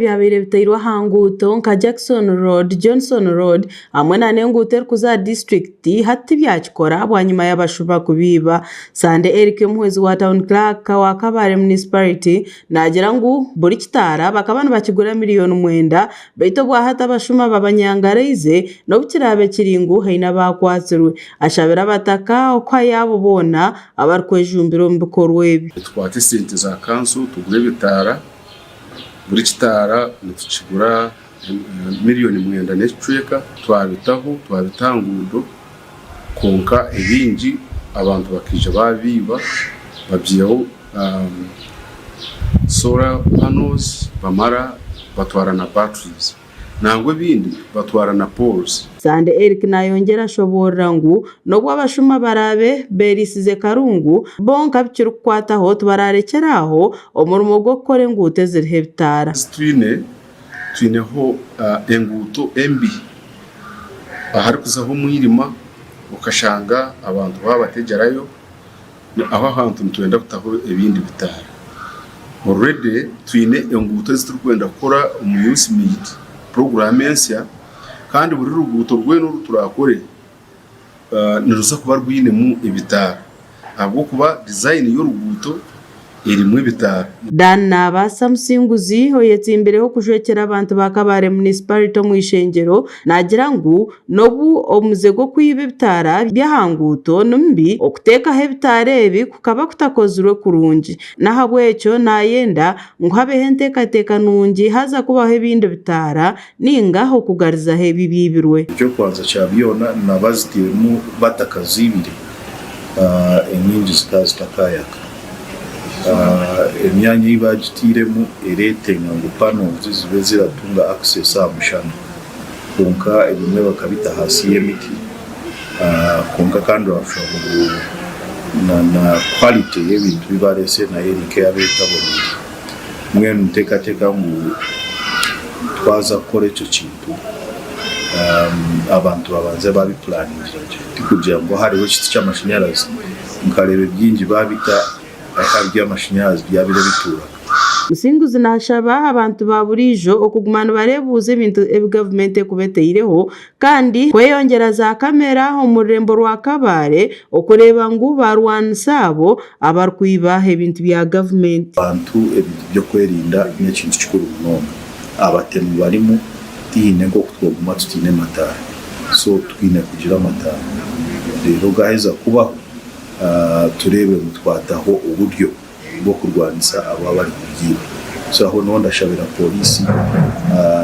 Byabire bitairwa hanguto nka Jackson Road, Johnson Road hamwe na nenguto kuza district hati byakikora bwanyuma y'abashuba kubiba. Sande Eric muhezi wa town clerk wa Kabare municipality nagira ngo buri kitara bakabana bakigura miliyoni 9 beito bwa hata abashuma babanyangareze no bukirabe kiringu haina bakwatsirwe ashabira bataka okwa yabo bona abarkwejumbiro mbikorwebi twate sente za kanso tugure bitara buri kitara ntukigura miliyoni 9 n'ecweka twabitaho twabitangundo konka ebingi abantu bakije babiba babyiyeho solar panels bamara batwara na batteries nangwe bindi batwara na poles. Sande Eric nayongera shobora ngo nobwo abashuma barabe berisize karungu bonka bikiri kwataho tubararekeraho omurumo gwo kore ngute zirihe bitara twineho enguto embi ahari kuzaho mwirima ukashanga abantu babategerayo aho ahantu ntwenda kutaho ebindi bitara. Already twine enguto ziturkwenda gukora umuyusi meet program ensia kandi buri ruguto rweno turakore niruza kuba rwine mu ibitara ahubwo kuba design y'uruguto iri mu ibitara. Dan naba Samsinguzi hoyetse imbere ho kujwekera abantu bakabare municipality mu ishengero nagira ngo nobu omuzego kwibe bitara byahanguto numbi okuteka he bitarebi kukaba kutakozwe kurungi nahabwecyo nayenda ngo habe henteka teka nungi haza kubaho ibindi bitara ninga ho kugariza he bibibirwe cyo kwanza cyabiyona nabazitiremo batakazibire enyingi zitazitakayaka emyanya yibagitiremu eretenga ngo panels zibe ziratunga access amushana konka ebimwe bakabita hasi y'emiti konka kandi bashobora na quality y'ibintu bibarese na yerike yabetabonye mwe ntekateka ngo twaza kore icyo kintu abantu babanze babiplanira kugira ngo hariho kiti cy'amashanyarazi mukarebe byingi babita akabya amashanyarazi byabire bitura. Musinguzi nashaba abantu baburijo okugumana barebuze ibintu government kubeteireho kandi kweyongera za kamera omurembo rwa Kabare okureba ngo barwansabo abarkwiba ibintu bya government. Abantu ebintu byo kwerinda n'ikintu kikuru no abatemu barimo tine ngo kutwoguma tutine matara so twine kugira amatara rero gaheza kubaho turebe mutwataho uburyo bwo kurwanisa aba bari kugiba so aho no ndashabira polisi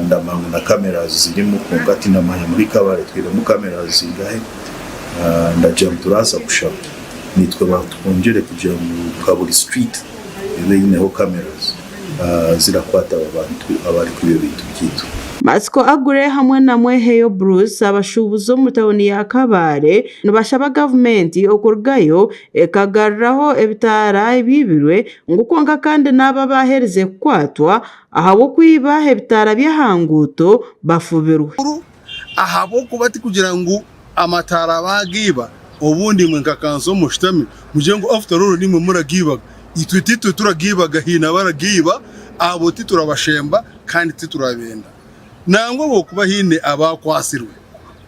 ndamanga na cameras zirimo kongati namanya muri Kabare twire mu cameras zingahe ndajya turasa gushaka nitwe batwongere kugira mu Kaburi street ebe yineho cameras zirakwata abantu abari kuyo bintu byito. Masiko agure hamwe na Mweheyo Bruce abashubuzo mutawoni ya Kabare nubashaba government okurgayo ekagarraho ebitara ibibirwe ngukonga kandi naba bahereze kwatwa ahabo kwiba ebitara byahanguto bafubirwe ahabo kubati kugira ngo amatara bagiba obundi mwenka kanso mushtami mujengo after all nimwe muragiba itwititwe turagibaga hina baragiba abo titurabashemba kandi titurabenda nangwa bo kuba hine abakwasirwe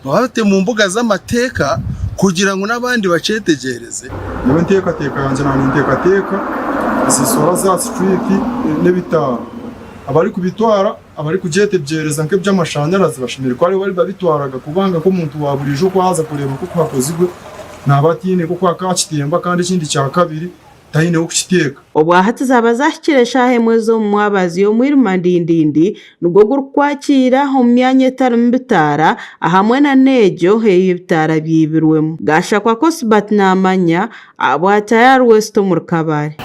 bahate mu mbuga z'amateka kugira ngo nabandi bacetegereze niba nteka yanze nani nteka zisora za street n'ebitara abari kubitwara abari kujetegereza nke by'amashanyarazi bashimira ko ari bari babitwaraga kubanga ko umuntu waburije ko haza kureba ko kwakozigwe nabatine ko kwakakitemba kandi ikindi cya kabiri tahine ukiteka obwahati zabazashyikiresha hemwezo mwabazi yo mwirima ndindindi nubwo gukwakira ho myanya bitara ahamwe na nejo heyo bitara byibirwemo gasha kwa Kosbat namanya abwatayar West mu Kabare.